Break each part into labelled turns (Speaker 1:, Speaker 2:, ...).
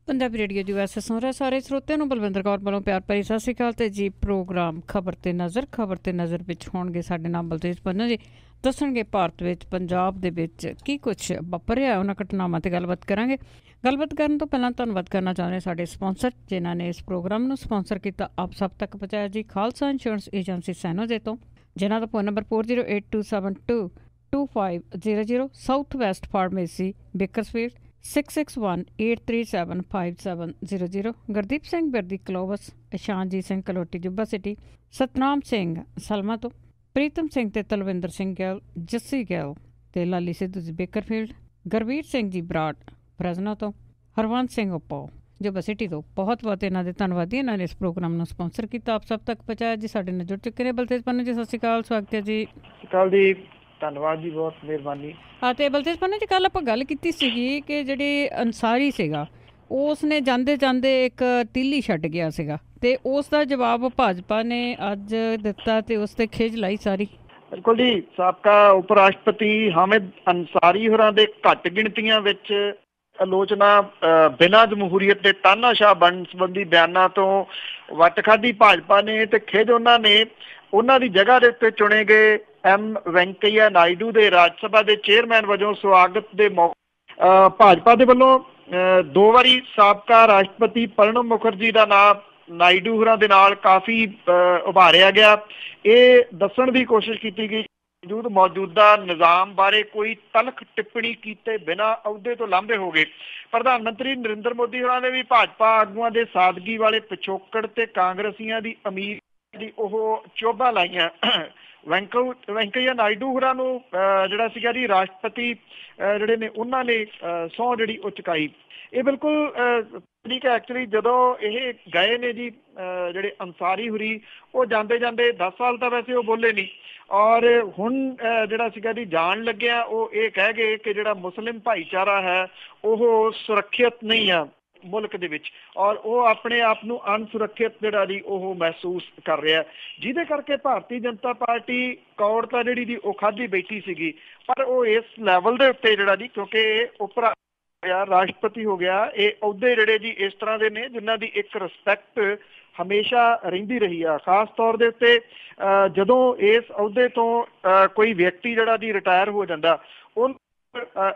Speaker 1: Punjabi radio ਦੀ ਵੈਸੇ ਸੁਣ ਰਹੇ ਸਾਰੇ ਸਰੋਤਿਆਂ ਨੂੰ ਬਲਵਿੰਦਰ ਕੌਰ ਵੱਲੋਂ ਪਿਆਰ ਭਰੀ ਸਤਿ ਸ਼੍ਰੀ ਅਕਾਲ। ਤੇ ਜੀ ਪ੍ਰੋਗਰਾਮ ਖਬਰ ਤੇ ਨਜ਼ਰ ਵਿੱਚ ਹੋਣਗੇ ਸਾਡੇ ਨਾਲ ਬਲਤੇਜ ਪੰਨੂ ਜੀ, ਦੱਸਣਗੇ ਭਾਰਤ ਵਿੱਚ ਪੰਜਾਬ ਦੇ ਵਿੱਚ ਕੀ ਕੁਛ ਵਾਪਰਿਆ, ਉਹਨਾਂ ਘਟਨਾਵਾਂ ਤੇ ਗੱਲਬਾਤ ਕਰਾਂਗੇ। ਗੱਲਬਾਤ ਕਰਨ ਤੋਂ ਪਹਿਲਾਂ ਧੰਨਵਾਦ ਕਰਨਾ ਚਾਹੁੰਦੇ ਸਾਡੇ ਸਪਾਂਸਰ ਜਿਨ੍ਹਾਂ ਨੇ ਇਸ ਪ੍ਰੋਗਰਾਮ ਨੂੰ ਸਪਾਂਸਰ ਕੀਤਾ, ਆਪ ਸਭ ਤੱਕ ਪਹੁੰਚਾਇਆ ਜੀ। ਖਾਲਸਾ ਇੰਸ਼ੋਰੈਂਸ ਏਜੰਸੀ ਸੈਨੋਜੇ ਤੋਂ, ਜਿਨ੍ਹਾਂ ਦਾ phone number 4082722500, South West Pharmacy Bakersfield 6618375700, Gurdeep Singh Birdi Clovis, Ishanjit Singh Kaloti Yuba City, Satnam Singh Selma ਤੋਂ, ਪ੍ਰੀਤਮ ਸਿੰਘ ਤੇ ਤਲਵਿੰਦਰ ਸਿੰਘ ਗਿੱਲ, ਜੱਸੀ ਗਿੱਲ ਤੇ ਲਾਲੀ ਸਿੱਧੂ ਜੀ ਬੇਕਰਫੀਲਡ, ਗੁਰਵੀਰ ਸਿੰਘ ਜੀ ਬਰਾੜ ਬ੍ਰਜ਼ਨੋ ਤੋਂ, ਹਰਵੰਤ ਸਿੰਘ ਉੱਪੋ ਜੁੱਬਾ ਸਿਟੀ ਤੋਂ। ਬਹੁਤ ਬਹੁਤ ਇਹਨਾਂ ਦੇ ਧੰਨਵਾਦੀ, ਇਹਨਾਂ ਨੇ ਇਸ ਪ੍ਰੋਗਰਾਮ ਨੂੰ ਸਪਾਂਸਰ ਕੀਤਾ, ਆਪ ਸਭ ਤੱਕ ਪਹੁੰਚਾਇਆ ਜੀ। ਸਾਡੇ ਨਾਲ ਜੁੜ ਚੁੱਕੇ ਨੇ ਬਲਤੇਜ ਪੰਨੂ ਜੀ, ਸਤਿ ਸ਼੍ਰੀ ਅਕਾਲ, ਸਵਾਗਤ ਹੈ ਜੀ।
Speaker 2: ਸਤਿ ਸ਼੍ਰੀ ਅਕਾਲ ਜੀ, ਧੰਨਵਾਦ ਜੀ, ਬਹੁਤ ਮਿਹਰਬਾਨੀ।
Speaker 1: ਹਾਂ, ਤੇ ਬਲਤੇਜ ਪੰਨੂ ਜੀ, ਕੱਲ੍ਹ ਆਪਾਂ ਗੱਲ ਕੀਤੀ ਸੀਗੀ ਕਿ ਜਿਹੜੀ ਅੰਸਾਰੀ ਸੀਗਾ ਉਸ ਨੇ ਜਾਂਦੇ ਜਾਂਦੇ ਇੱਕ ਤੀਲੀ ਛੱਡ ਗਿਆ ਸੀਗਾ, ਤੇ ਉਸ ਦਾ ਜਵਾਬ ਭਾਜਪਾ ਨੇ ਅੱਜ ਦਿੱਤਾ ਤੇ ਉਸ ਤੇ ਖਿਝ ਲਾਈ ਸਾਰੀ।
Speaker 2: ਬਿਲਕੁਲ ਜੀ, ਸਾਬਕਾ ਉਪ ਰਾਸ਼ਟਰਪਤੀ ਹਾਮਿਦ ਅੰਸਾਰੀ ਹੋਰਾਂ ਦੇ ਘੱਟ ਗਿਣਤੀਆਂ ਵਿੱਚ ਆਲੋਚਨਾ ਬਿਨਾਂ ਜਮਹੂਰੀਅਤ ਦੇ ਤਾਨਾਸ਼ਾਹ ਬਣਨ ਸੰਬੰਧੀ ਬਿਆਨਾਂ ਤੋਂ ਵੱਟ ਖਾਧੀ ਭਾਜਪਾ ਨੇ, ਤੇ ਖਿਝ ਉਹਨਾਂ ਦੀ ਜਗ੍ਹਾ ਦੇ ਉੱਤੇ ਚੁਣੇ ਗਏ ਵੈਂਕਈਆ ਨਾਇਡੂ ਦੇ ਰਾਜ ਸਭਾ ਦੇ ਚੇਅਰਮੈਨ ਵਜੋਂ ਸਵਾਗਤ ਦੇ ਮੌਕੇ ਭਾਜਪਾ ਦੇ ਵੱਲੋਂ 2 ਵਾਰੀ ਸਾਬਕਾ ਰਾਸ਼ਟਰਪਤੀ ਪ੍ਰਣਬ ਮੁਖਰਜੀ ਦਾ ਨਾਮ ਨਾਇਡੂ ਹੋਰਾਂ ਦੇ ਨਾਲ ਕਾਫੀ ਉਭਾਰਿਆ ਗਿਆ। ਇਹ ਦੱਸਣ ਦੀ ਕੋਸ਼ਿਸ਼ ਕੀਤੀ ਗਈ ਮੌਜੂਦਾ ਨਿਜ਼ਾਮ ਬਾਰੇ ਕੋਈ ਤਲਖ ਟਿੱਪਣੀ ਕੀਤੇ ਬਿਨਾਂ ਅਹੁਦੇ ਤੋਂ ਲਾਂਭੇ ਹੋ ਗਏ। ਪ੍ਰਧਾਨ ਮੰਤਰੀ ਨਰਿੰਦਰ ਮੋਦੀ ਹੋਰਾਂ ਨੇ ਵੀ ਭਾਜਪਾ ਆਗੂਆਂ ਦੇ ਸਾਦਗੀ ਵਾਲੇ ਪਿਛੋਕੜ ਤੇ ਕਾਂਗਰਸੀਆਂ ਦੀ ਅਮੀਰ ਦੀ ਉਹ ਚੋਭਾ ਲਾਈਆਂ। ਵੈਂਕਈਆ ਨਾਇਡੂ ਹੋਰਾਂ ਨੂੰ ਜਿਹੜਾ ਸੀਗਾ ਜੀ ਰਾਸ਼ਟਰਪਤੀ ਜਿਹੜੇ ਨੇ ਉਹਨਾਂ ਨੇ ਸਹੁੰ ਜਿਹੜੀ ਉਹ ਚੁਕਾਈ। ਇਹ ਬਿਲਕੁਲ ਠੀਕ ਹੈ। ਐਕਚੁਅਲੀ ਜਦੋਂ ਇਹ ਗਏ ਨੇ ਜੀ ਜਿਹੜੇ ਅੰਸਾਰੀ ਹੋਰੀ, ਉਹ ਜਾਂਦੇ ਜਾਂਦੇ 10 ਸਾਲ ਤਾਂ ਵੈਸੇ ਉਹ ਬੋਲੇ ਨਹੀਂ, ਔਰ ਹੁਣ ਜਿਹੜਾ ਸੀਗਾ ਜੀ ਜਾਣ ਲੱਗਿਆ ਉਹ ਇਹ ਕਹਿ ਗਏ ਕਿ ਜਿਹੜਾ ਮੁਸਲਿਮ ਭਾਈਚਾਰਾ ਹੈ ਉਹ ਸੁਰੱਖਿਅਤ ਨਹੀਂ ਆ ਮੁਲਕ ਦੇ ਵਿੱਚ, ਔਰ ਉਹ ਆਪਣੇ ਆਪ ਨੂੰ ਅਣਸੁਰੱਖਿਅਤ ਜਿਹੜਾ ਜੀ ਉਹ ਮਹਿਸੂਸ ਕਰ ਰਿਹਾ, ਜਿਹਦੇ ਕਰਕੇ ਭਾਰਤੀ ਜਨਤਾ ਪਾਰਟੀ ਕੌੜ ਤਾਂ ਜਿਹੜੀ ਜੀ ਉਹ ਖਾਧੀ ਬੈਠੀ ਸੀਗੀ। ਪਰ ਉਹ ਇਸ ਲੈਵਲ ਦੇ ਉੱਤੇ ਜਿਹੜਾ ਜੀ, ਕਿਉਂਕਿ ਉਪ ਰਾਸ਼ਟਰਪਤੀ ਹੋ ਗਿਆ, ਇਹ ਅਹੁਦੇ ਜਿਹੜੇ ਜੀ ਇਸ ਤਰ੍ਹਾਂ ਦੇ ਨੇ ਜਿਨ੍ਹਾਂ ਦੀ ਇੱਕ ਰਿਸਪੈਕਟ ਹਮੇਸ਼ਾ ਰਹਿੰਦੀ ਰਹੀ ਆ। ਖਾਸ ਤੌਰ ਦੇ ਉੱਤੇ ਜਦੋਂ ਇਸ ਅਹੁਦੇ ਤੋਂ ਕੋਈ ਵਿਅਕਤੀ ਜਿਹੜਾ ਜੀ ਰਿਟਾਇਰ ਹੋ ਜਾਂਦਾ, ਉਹ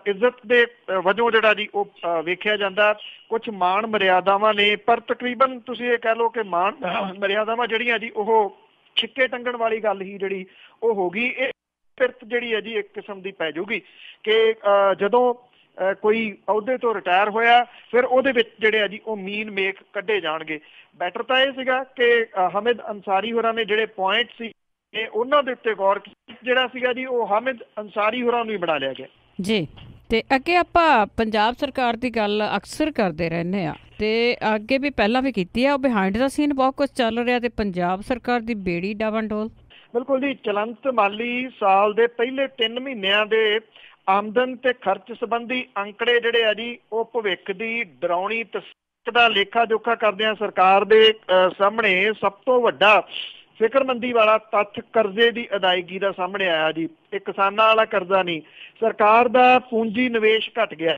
Speaker 2: ਇੱਜ਼ਤ ਦੇ ਵਜੋਂ ਜਿਹੜਾ ਜੀ ਉਹ ਵੇਖਿਆ ਜਾਂਦਾ। ਕੁਛ ਮਾਣ ਮਰਿਆਦਾਵਾਂ ਨੇ, ਪਰ ਤਕਰੀਬਨ ਤੁਸੀਂ ਇਹ ਕਹਿ ਲਓ ਕਿ ਮਾਣ ਮਰਿਆਦਾਵਾਂ ਜਿਹੜੀਆਂ ਜੀ ਉਹ ਛਿੱਕੇ ਟੰਗਣ ਵਾਲੀ ਗੱਲ ਹੀ ਜਿਹੜੀ ਉਹ ਹੋ ਗਈ। ਇਹ ਪਿਰਤ ਜਿਹੜੀ ਹੈ ਜੀ ਇੱਕ ਕਿਸਮ ਦੀ ਪੈ ਜਾਊਗੀ ਕਿ ਜਦੋਂ ਕੋਈ ਅਹੁਦੇ ਤੋਂ ਰਿਟਾਇਰ ਹੋਇਆ ਫਿਰ ਉਹਦੇ ਵਿੱਚ ਜਿਹੜੇ ਆ ਜੀ ਉਹ ਮੀਨ ਮੇਖ ਕੱਢੇ ਜਾਣਗੇ। ਬੈਟਰ ਤਾਂ ਇਹ ਸੀਗਾ ਕਿ ਹਾਮਿਦ ਅੰਸਾਰੀ ਹੋਰਾਂ ਨੇ ਜਿਹੜੇ ਪੁਆਇੰਟ ਸੀ ਉਹਨਾਂ ਦੇ ਉੱਤੇ ਗੌਰ ਕੀਤਾ, ਜਿਹੜਾ ਸੀਗਾ ਜੀ ਉਹ ਹਾਮਿਦ ਅੰਸਾਰੀ ਹੋਰਾਂ ਨੂੰ ਹੀ ਬਣਾ ਲਿਆ ਗਿਆ
Speaker 1: ਜੀ। ਤੇ ਅੱਗੇ ਆਪਾਂ ਪੰਜਾਬ ਸਰਕਾਰ ਦੀ ਗੱਲ ਅਕਸਰ ਕਰਦੇ ਰਹਿੰਦੇ ਆ, ਤੇ ਅੱਗੇ ਵੀ ਪਹਿਲਾਂ ਵੀ ਕੀਤੀ ਆ, ਉਹ ਬਿਹਾਈਂਡ ਦਾ ਸੀਨ ਬਹੁਤ ਕੁਝ ਚੱਲ ਰਿਹਾ ਤੇ ਪੰਜਾਬ ਸਰਕਾਰ ਦੀ ਬੇੜੀ ਡਾਵਾਂਡੋਲ।
Speaker 2: ਬਿਲਕੁਲ ਜੀ, ਚਲੰਤ ਮਾਲੀ ਸਾਲ ਦੇ ਪਹਿਲੇ 3 ਮਹੀਨਿਆਂ ਦੇ ਆਮਦਨ ਤੇ ਖਰਚ ਸੰਬੰਧੀ ਅੰਕੜੇ ਜਿਹੜੇ ਆ ਜੀ ਉਹ ਭਵਿੱਖ ਦੀ ਡਰਾਉਣੀ ਤਸਵੀਰ ਦਾ ਲੇਖਾ ਜੋਖਾ ਕਰਦਿਆਂ ਸਰਕਾਰ ਦੇ ਸਾਹਮਣੇ ਸਭ ਤੋਂ ਵੱਡਾ ਫਿਕਰਮੰਦੀ ਵਾਲਾ ਤੱਥ ਕਰਜ਼ੇ ਦੀ ਅਦਾਇਗੀ ਦਾ ਸਾਹਮਣੇ ਆਇਆ ਜੀ। ਇਹ ਕਿਸਾਨਾਂ ਵਾਲਾ ਕਰਜ਼ਾ ਨਹੀਂ, ਸਰਕਾਰ ਦਾ ਪੂੰਜੀ ਨਿਵੇਸ਼ ਘਟ ਗਿਆ।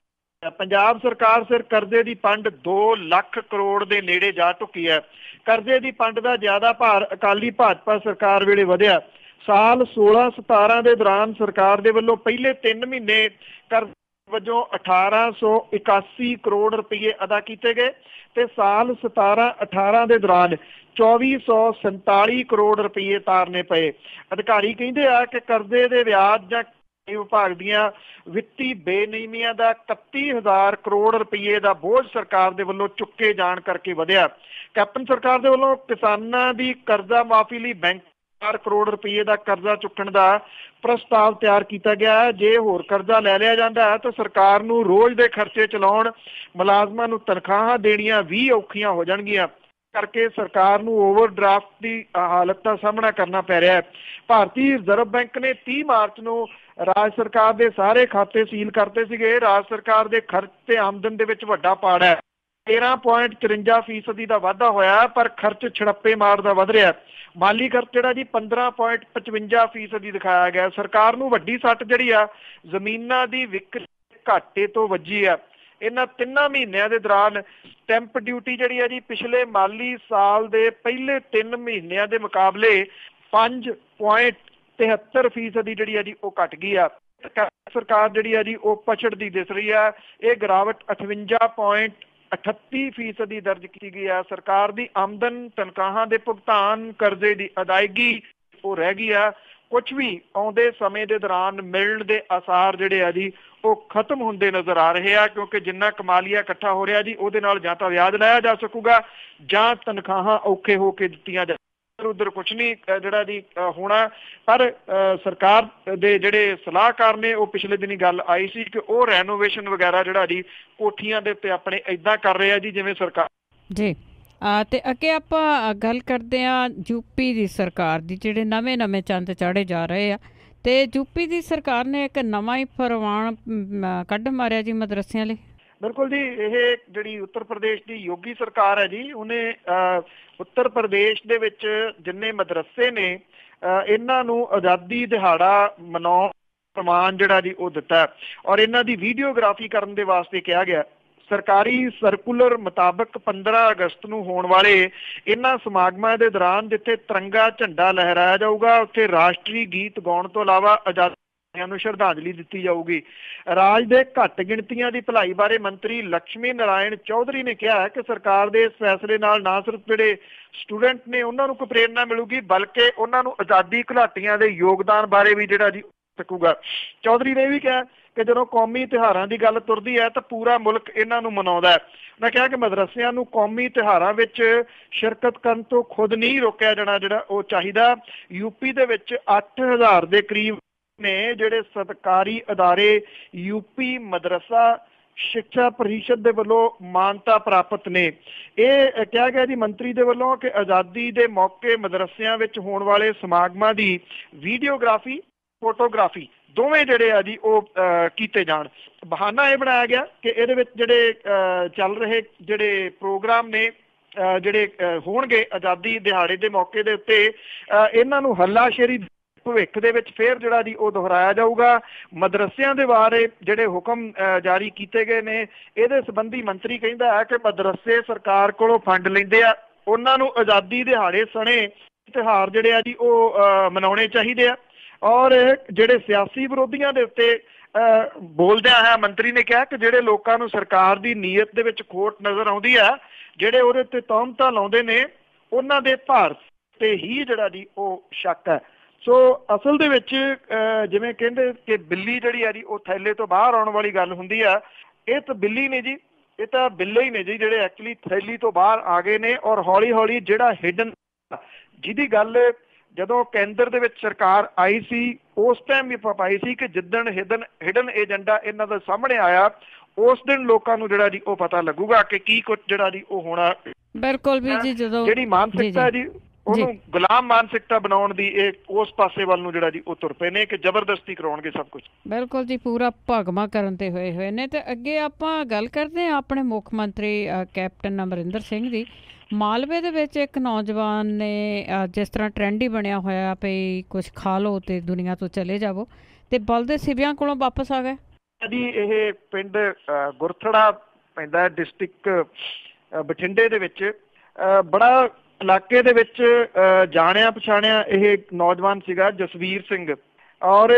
Speaker 2: ਪੰਜਾਬ ਸਰਕਾਰ ਸਿਰ ਕਰਜ਼ੇ ਦੀ ਪੰਡ 2 ਲੱਖ ਕਰੋੜ ਦੇ ਨੇੜੇ ਜਾ ਚੁੱਕੀ ਹੈ। ਕਰਜ਼ੇ ਦੀ ਪੰਡ ਦਾ ਜ਼ਿਆਦਾ ਭਾਰ ਅਕਾਲੀ ਭਾਜਪਾ ਸਰਕਾਰ ਵੇਲੇ ਵਧਿਆ। ਸਾਲ 16-17 ਦੇ ਦੌਰਾਨ ਸਰਕਾਰ ਦੇ ਵੱਲੋਂ ਪਹਿਲੇ 3 ਮਹੀਨੇ ਕਰਜ਼ੇ ਵਜੋਂ 1881 ਕਰੋੜ ਰੁਪਏ ਅਦਾ ਕੀਤੇ ਗਏ, ਤੇ ਸਾਲ 17-18 ਦੇ ਦੌਰਾਨ 2447 ਕਰੋੜ ਰੁਪਏ ਤਾਰਨੇ ਪਏ। ਅਧਿਕਾਰੀ ਕਹਿੰਦੇ ਆ ਕਿ ਕਰਜ਼ੇ ਦੇ ਵਿਆਜ ਜਾਂ ਵਿਭਾਗ ਦੀਆਂ ਵਿੱਤੀ ਬੇਨਿਯਮੀਆਂ ਦਾ 31,000 ਕਰੋੜ ਰੁਪਏ ਦਾ ਬੋਝ ਸਰਕਾਰ ਦੇ ਵੱਲੋਂ ਚੁੱਕੇ ਜਾਣ ਕਰਕੇ ਵਧਿਆ। ਕੈਪਟਨ ਸਰਕਾਰ ਦੇ ਵੱਲੋਂ ਕਿਸਾਨਾਂ ਦੀ ਕਰਜ਼ਾ ਮਾਫੀ ਲਈ ਬੈਂਕ ਕਰੋੜ ਰੁਪਏ ਦਾ ਕਰਜ਼ਾ ਚੁੱਕਣ ਦਾ ਪ੍ਰਸਤਾਵ ਤਿਆਰ ਕੀਤਾ ਗਿਆ। ਜੇ ਹੋਰ ਕਰਜ਼ਾ ਲੈ ਲਿਆ ਜਾਂਦਾ ਹੈ ਤਾਂ ਸਰਕਾਰ ਨੂੰ ਰੋਜ਼ ਦੇ ਖਰਚੇ ਚਲਾਉਣ, ਮੁਲਾਜ਼ਮਾਂ ਨੂੰ ਤਨਖਾਹਾਂ ਦੇਣੀਆਂ ਵੀ ਔਖੀਆਂ ਹੋ ਜਾਣਗੀਆਂ, ਕਰਕੇ ਸਰਕਾਰ ਨੂੰ ਓਵਰਡਰਾਫਟ ਦੀ ਹਾਲਤ ਦਾ ਸਾਹਮਣਾ ਕਰਨਾ ਪੈ ਰਿਹਾ ਹੈ। ਭਾਰਤੀ ਰਿਜ਼ਰਵ ਬੈਂਕ ਨੇ 30 ਮਾਰਚ ਨੂੰ ਰਾਜ ਸਰਕਾਰ ਦੇ ਸਾਰੇ ਖਾਤੇ ਸੀਲ ਕਰਤੇ ਸੀਗੇ। ਰਾਜ ਸਰਕਾਰ ਦੇ ਖਰਚ ਤੇ ਆਮਦਨ ਦੇ ਵਿੱਚ ਵੱਡਾ ਪਾੜ ਹੈ। 13.54% ਦਾ ਵਾਧਾ ਹੋਇਆ, ਪਰ ਖਰਚ ਛੜੱਪੇ ਮਾਰ ਦਾ ਵਧ ਰਿਹਾ। ਮਾਲੀ ਖਰਚ ਜਿਹੜਾ ਜੀ 15.55% ਦਿਖਾਇਆ ਗਿਆ। ਸਰਕਾਰ ਨੂੰ ਵੱਡੀ ਸੱਟ ਜਿਹੜੀ ਆ ਜ਼ਮੀਨਾਂ ਦੀ ਵਿਕਰੀ ਘਾਟੇ ਤੋਂ ਵੱਜੀ ਆ। ਇਹਨਾਂ 3 ਮਹੀਨਿਆਂ ਦੇ ਦੌਰਾਨ ਸਟੈਂਪ ਡਿਊਟੀ ਜਿਹੜੀ ਹੈ ਜੀ ਪਿਛਲੇ ਮਾਲੀ ਸਾਲ ਦੇ ਪਹਿਲੇ 3 ਮਹੀਨਿਆਂ ਦੇ ਮੁਕਾਬਲੇ 5.73% ਜਿਹੜੀ ਹੈ ਜੀ ਉਹ ਘਟ ਗਈ ਆ। ਸਰਕਾਰ ਜਿਹੜੀ ਹੈ ਜੀ ਉਹ ਪਛੜਦੀ ਦਿਸ ਰਹੀ ਹੈ। ਇਹ ਗਿਰਾਵਟ 58.38% ਦਰਜ ਕੀਤੀ ਗਈ ਹੈ। ਸਰਕਾਰ ਦੀ ਆਮਦਨ, ਤਨਖਾਹਾਂ ਦੇ ਭੁਗਤਾਨ, ਕਰਜ਼ੇ ਦੀ ਅਦਾਇਗੀ ਉਹ ਰਹਿ ਗਈ ਆ। ਕੁਝ ਵੀ ਆਉਂਦੇ ਸਮੇਂ ਦੇ ਦੌਰਾਨ ਮਿਲਣ ਦੇ ਆਸਾਰ ਜਿਹੜੇ ਆ ਜੀ ਉਹ ਖਤਮ ਹੁੰਦੇ ਨਜ਼ਰ ਆ ਰਹੇ ਆ, ਕਿਉਂਕਿ ਜਿੰਨਾ ਕਮਾਲੀਆ ਇਕੱਠਾ ਹੋ ਰਿਹਾ ਜੀ ਉਹਦੇ ਨਾਲ ਜਾਂ ਤਾਂ ਵਿਆਜ ਲਾਇਆ ਜਾ ਸਕੂਗਾ ਜਾਂ ਤਨਖਾਹਾਂ ਔਖੇ ਹੋ ਕੇ ਦਿੱਤੀਆਂ ਜਾ ਉਧਰ ਕੁਛ ਨਹੀਂ ਜਿਹੜਾ ਜੀ ਹੋਣਾ। ਪਰ ਸਰਕਾਰ ਦੇ ਜਿਹੜੇ ਸਲਾਹਕਾਰ ਨੇ ਉਹ ਪਿਛਲੇ ਦਿਨੀ ਗੱਲ ਆਈ ਸੀ ਕਿ ਉਹ ਰੈਨੋਵੇਸ਼ਨ ਵਗੈਰਾ ਜਿਹੜਾ ਜੀ ਕੋਠੀਆਂ ਦੇ ਉੱਤੇ ਆਪਣੇ ਏਦਾਂ ਕਰ ਰਹੇ ਆ ਜੀ ਜਿਵੇਂ ਸਰਕਾਰ
Speaker 1: ਜੀ। ਤੇ ਅੱਗੇ ਆਪਾਂ ਗੱਲ ਕਰਦੇ ਹਾਂ ਯੂਪੀ ਦੀ ਸਰਕਾਰ ਦੀ, ਜਿਹੜੇ ਨਵੇਂ ਚੰਦ ਚਾੜੇ ਜਾ ਰਹੇ ਆ। ਤੇ ਯੂਪੀ ਦੀ ਸਰਕਾਰ ਨੇ ਇੱਕ ਨਵਾਂ ਹੀ ਫਰਮਾਨ ਕੱਢ ਮਾਰਿਆ ਜੀ ਮਦਰਸਿਆਂ ਲਈ।
Speaker 2: ਬਿਲਕੁਲ ਜੀ, ਇਹ ਜਿਹੜੀ ਉੱਤਰ ਪ੍ਰਦੇਸ਼ ਦੀ ਯੋਗੀ ਸਰਕਾਰ ਹੈ ਜੀ, ਉਹਨੇ ਉੱਤਰ ਪ੍ਰਦੇਸ਼ ਦੇ ਵਿੱਚ ਜਿੰਨੇ ਮਦਰਸੇ ਨੇ ਇਹਨਾਂ ਨੂੰ ਆਜ਼ਾਦੀ ਦਿਹਾੜਾ ਮਨਾਉਣ ਫਰਮਾਨ ਜਿਹੜਾ ਜੀ ਉਹ ਦਿੱਤਾ ਔਰ ਇਹਨਾਂ ਦੀ ਵੀਡੀਓਗ੍ਰਾਫੀ ਕਰਨ ਦੇ ਵਾਸਤੇ ਕਿਹਾ ਗਿਆ। ਸਰਕਾਰੀ ਸਰਕੂਲਰ ਮੁਤਾਬਕ 15 ਅਗਸਤ ਨੂੰ ਹੋਣ ਵਾਲੇ ਇਹਨਾਂ ਸਮਾਗਮਾਂ ਦੇ ਦੌਰਾਨ ਜਿੱਥੇ ਤਿਰੰਗਾ ਝੰਡਾ ਲਹਿਰਾਇਆ ਜਾਊਗਾ ਉੱਥੇ ਰਾਸ਼ਟਰੀ ਗੀਤ ਗਾਉਣ ਤੋਂ ਇਲਾਵਾ ਆਜ਼ਾਦੀਆਂ ਨੂੰ ਸ਼ਰਧਾਂਜਲੀ ਦਿੱਤੀ ਜਾਊਗੀ। ਰਾਜ ਦੇ ਘੱਟ ਗਿਣਤੀਆਂ ਦੀ ਭਲਾਈ ਬਾਰੇ ਮੰਤਰੀ ਲਕਸ਼ਮੀ ਨਾਰਾਇਣ ਚੌਧਰੀ ਨੇ ਕਿਹਾ ਕਿ ਸਰਕਾਰ ਦੇ ਇਸ ਫੈਸਲੇ ਨਾਲ ਨਾ ਸਿਰਫ ਜਿਹੜੇ ਸਟੂਡੈਂਟ ਨੇ ਉਹਨਾਂ ਨੂੰ ਕੋਈ ਪ੍ਰੇਰਨਾ ਮਿਲੂਗੀ, ਬਲਕਿ ਉਹਨਾਂ ਨੂੰ ਆਜ਼ਾਦੀ ਘੁਲਾਟੀਆਂ ਦੇ ਯੋਗਦਾਨ ਬਾਰੇ ਵੀ ਜਿਹੜਾ ਜੀ ਸਕੂਗਾ। ਚੌਧਰੀ ਨੇ ਵੀ ਕਿਹਾ ਕਿ ਜਦੋਂ ਕੌਮੀ ਤਿਉਹਾਰਾਂ ਦੀ ਗੱਲ ਤੁਰਦੀ ਹੈ ਤਾਂ ਪੂਰਾ ਮੁਲਕ ਇਹਨਾਂ ਨੂੰ ਮਨਾਉਂਦਾ ਹੈ। ਉਹਨਾਂ ਕਿਹਾ ਕਿ ਮਦਰਸਿਆਂ ਨੂੰ ਕੌਮੀ ਤਿਉਹਾਰਾਂ ਵਿੱਚ ਸ਼ਿਰਕਤ ਕਰਨ ਤੋਂ ਖੁਦ ਨਹੀਂ ਰੋਕਿਆ ਜਾਣਾ ਜਿਹੜਾ ਉਹ ਚਾਹੀਦਾ। ਯੂਪੀ ਦੇ ਵਿੱਚ 8000 ਦੇ ਕਰੀਬ ਨੇ ਜਿਹੜੇ ਸਰਕਾਰੀ ਅਦਾਰੇ ਯੂਪੀ ਮਦਰਸਾ ਸਿੱਖਿਆ ਪਰਿਸ਼ਦ ਦੇ ਵੱਲੋਂ ਮਾਨਤਾ ਪ੍ਰਾਪਤ ਨੇ। ਇਹ ਕਿਹਾ ਗਿਆ ਜੀ ਮੰਤਰੀ ਦੇ ਵੱਲੋਂ ਕਿ ਆਜ਼ਾਦੀ ਦੇ ਮੌਕੇ ਮਦਰਸਿਆਂ ਵਿੱਚ ਹੋਣ ਵਾਲੇ ਸਮਾਗਮਾਂ ਦੀ ਵੀਡੀਓਗ੍ਰਾਫੀ, ਫੋਟੋਗ੍ਰਾਫੀ ਦੋਵੇਂ ਜਿਹੜੇ ਆ ਜੀ ਉਹ ਕੀਤੇ ਜਾਣ। ਬਹਾਨਾ ਇਹ ਬਣਾਇਆ ਗਿਆ ਕਿ ਇਹਦੇ ਵਿੱਚ ਜਿਹੜੇ ਚੱਲ ਰਹੇ ਜਿਹੜੇ ਪ੍ਰੋਗਰਾਮ ਨੇ ਜਿਹੜੇ ਹੋਣਗੇ ਆਜ਼ਾਦੀ ਦਿਹਾੜੇ ਦੇ ਮੌਕੇ ਦੇ ਉੱਤੇ ਇਹਨਾਂ ਨੂੰ ਹੱਲਾਸ਼ੇਰੀ ਭਵਿੱਖ ਦੇ ਵਿੱਚ ਫੇਰ ਜਿਹੜਾ ਜੀ ਉਹ ਦੁਹਰਾਇਆ ਜਾਊਗਾ। ਮਦਰਸਿਆਂ ਦੇ ਬਾਰੇ ਜਿਹੜੇ ਹੁਕਮ ਜਾਰੀ ਕੀਤੇ ਗਏ ਨੇ ਇਹਦੇ ਸੰਬੰਧੀ ਮੰਤਰੀ ਕਹਿੰਦਾ ਹੈ ਕਿ ਮਦਰਸੇ ਸਰਕਾਰ ਕੋਲੋਂ ਫੰਡ ਲੈਂਦੇ ਆ, ਉਹਨਾਂ ਨੂੰ ਆਜ਼ਾਦੀ ਦਿਹਾੜੇ ਸਣੇ ਤਿਉਹਾਰ ਜਿਹੜੇ ਆ ਜੀ ਉਹ ਮਨਾਉਣੇ ਚਾਹੀਦੇ ਆ। ਔਰ ਜਿਹੜੇ ਸਿਆਸੀ ਵਿਰੋਧੀਆਂ ਦੇ ਉੱਤੇ ਬੋਲਦਿਆਂ ਹੈ ਮੰਤਰੀ ਨੇ ਕਿਹਾ ਕਿ ਜਿਹੜੇ ਲੋਕਾਂ ਨੂੰ ਸਰਕਾਰ ਦੀ ਨੀਅਤ ਦੇ ਵਿੱਚ ਖੋਟ ਨਜ਼ਰ ਆਉਂਦੀ ਆ, ਜਿਹੜੇ ਉਹਦੇ ਉੱਤੇ ਤੌਹਮਤਾਂ ਲਾਉਂਦੇ ਨੇ, ਉਹਨਾਂ ਦੇ ਭਾਰਤ ਤੇ ਹੀ ਜਿਹੜਾ ਜੀ ਉਹ ਸ਼ੱਕ ਹੈ। ਸੋ ਅਸਲ ਦੇ ਵਿੱਚ ਜਿਵੇਂ ਕਹਿੰਦੇ ਕਿ ਬਿੱਲੀ ਜਿਹੜੀ ਆ ਜੀ ਉਹ ਥੈਲੇ ਤੋਂ ਬਾਹਰ ਆਉਣ ਵਾਲੀ ਗੱਲ ਹੁੰਦੀ ਆ, ਇਹ ਤਾਂ ਬਿੱਲੀ ਨੇ ਜੀ, ਇਹ ਤਾਂ ਬਿੱਲੇ ਹੀ ਨੇ ਜੀ ਜਿਹੜੇ ਐਕਚੁਅਲੀ ਥੈਲੀ ਤੋਂ ਬਾਹਰ ਆ ਗਏ ਨੇ। ਔਰ ਹੌਲੀ ਹੌਲੀ ਜਿਹੜਾ ਹਿਡਨ ਜਿਹਦੀ ਗੱਲ ਜਦੋਂ ਕੇਂਦਰ ਦੇ ਵਿੱਚ ਸਰਕਾਰ ਆਈ ਸੀ ਉਸ ਟਾਈਮ ਵੀ ਪਾਈ ਸੀ ਕਿ ਜਿੱਦਣ ਹਿਡਨ ਏਜੰਡਾ ਇਹਨਾਂ ਦਾ ਸਾਹਮਣੇ ਆਇਆ ਉਸ ਦਿਨ ਲੋਕਾਂ ਨੂੰ ਜਿਹੜਾ ਜੀ ਉਹ ਪਤਾ ਲੱਗੂਗਾ ਕਿ ਕੀ ਕੁਝ ਜਿਹੜਾ ਜੀ ਉਹ ਹੋਣਾ।
Speaker 1: ਬਿਲਕੁਲ ਵੀ ਜੀ, ਜਦੋਂ
Speaker 2: ਜਿਹੜੀ ਮਾਨਸਿਕਤਾ ਜੀ ਉਹਨੂੰ ਗੁਲਾਮ ਮਾਨਸਿਕਤਾ ਬਣਾਉਣ ਦੀ ਇਹ ਉਸ ਪਾਸੇ ਵੱਲ ਨੂੰ ਜਿਹੜਾ ਜੀ ਉਹ ਤੁਰ ਪਏ ਨੇ ਕਿ ਜ਼ਬਰਦਸਤੀ ਕਰਾਉਣਗੇ ਸਭ ਕੁਝ।
Speaker 1: ਬਿਲਕੁਲ ਜੀ, ਪੂਰਾ ਭਗਮਾ ਕਰਨ ਤੇ ਹੋਏ ਨੇ। ਤੇ ਅੱਗੇ ਆਪਾਂ ਗੱਲ ਕਰਦੇ ਹਾਂ ਆਪਣੇ ਮੁੱਖ ਮੰਤਰੀ ਕੈਪਟਨ ਅਮਰਿੰਦਰ ਸਿੰਘ ਦੀ। ਮਾਲਵੇ ਦੇ ਵਿੱਚ ਇੱਕ ਨੌਜਵਾਨ ਨੇ ਜਿਸ ਤਰ੍ਹਾਂ ਟਰੈਂਡ ਹੀ ਬਣਿਆ ਹੋਇਆ ਵੀ ਕੁਝ ਖਾ ਲਓ ਤੇ ਦੁਨੀਆ ਤੋਂ ਚਲੇ ਜਾਵੋ, ਤੇ ਬਲਦੇ ਸਿਵਿਆਂ ਕੋਲੋਂ ਵਾਪਸ ਆ ਗਏ
Speaker 2: ਜੀ। ਇਹ ਪਿੰਡ ਗੁਰਥੜਾ ਪੈਂਦਾ ਡਿਸਟ੍ਰਿਕਟ ਬਠਿੰਡੇ ਦੇ ਵਿੱਚ, ਬੜਾ ਇਲਾਕੇ ਦੇ ਵਿੱਚ ਜਾਣਿਆ ਪਛਾਣਿਆ ਇਹ ਨੌਜਵਾਨ ਸੀਗਾ ਜਸਵੀਰ ਸਿੰਘ। ਔਰ